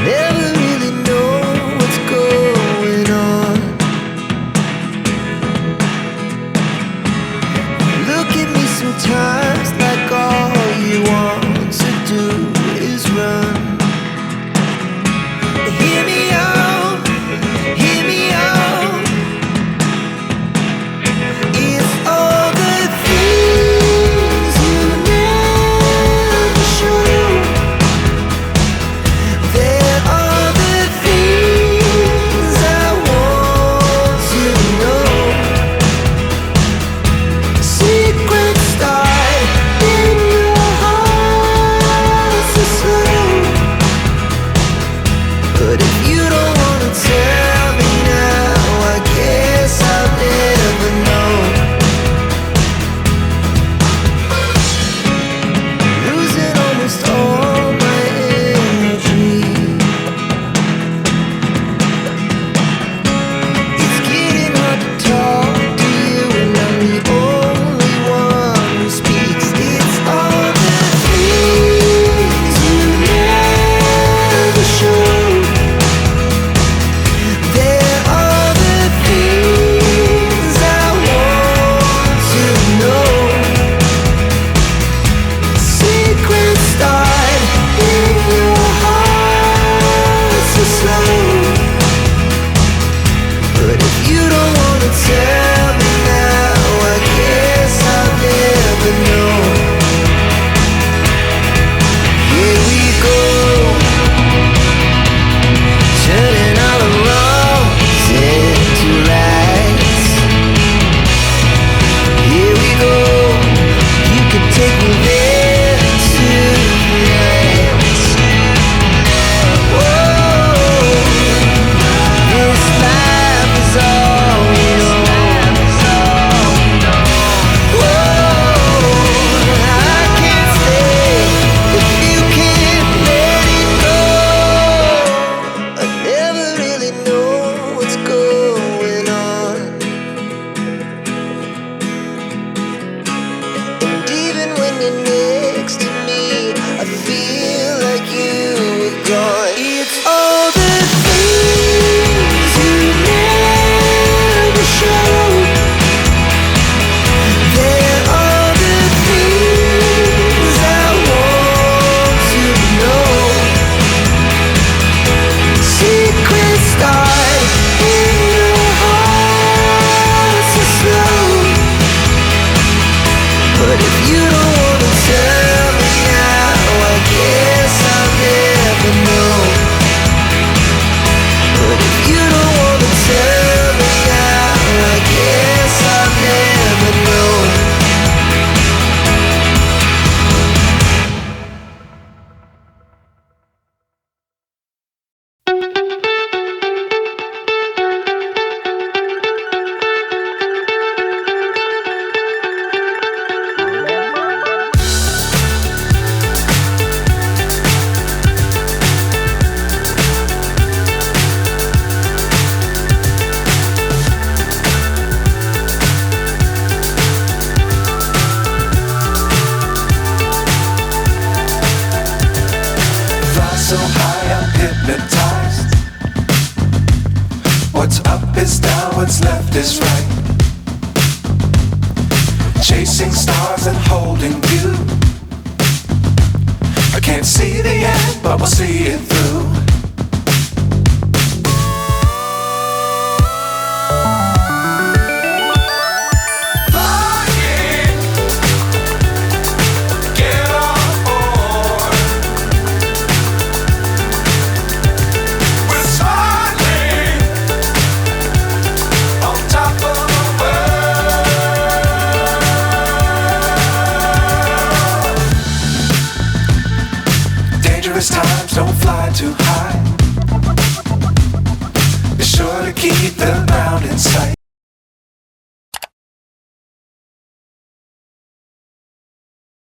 Never really know what's going on. Look at me sometimes like all you want to do is run. Hear me out, hear me out. It's all the things you never show. There are the things I want to know. Secrets start in your heart so slow. But if you don't wanna tell me now, I guess I'll never know. Losing almost all my energy. It's getting hard to talk to you, and I'm the only one who speaks. It's all the things you never show. There are the things I want to know. Secrets start in your heart so slow. But if you don't wanna tell me now, I guess I'll never know. Here we go, turning all the wrongs into rights. Here we go, you can take me there tonight. Whoa, this life is all we know. Whoa, I can't stay if you can't let it go. I never really know what's going on. And even when you're next to me, I feel like you were gone. It's all the things you never show. There are the things I want to know. Secrets start in your heart so slow. But if you don't wanna tell me now, I guess I'll never know. But if you don't wanna tell me now, I guess I'll never know. Fly so high, I'm hypnotized. What's up is down, what's left is right. Chasing stars and holding you. I can't see the end, but we'll see it through. Flying, get on board. We're smiling on top of the world. Dangerous times, don't fly too high. Be sure to keep the ground in sight.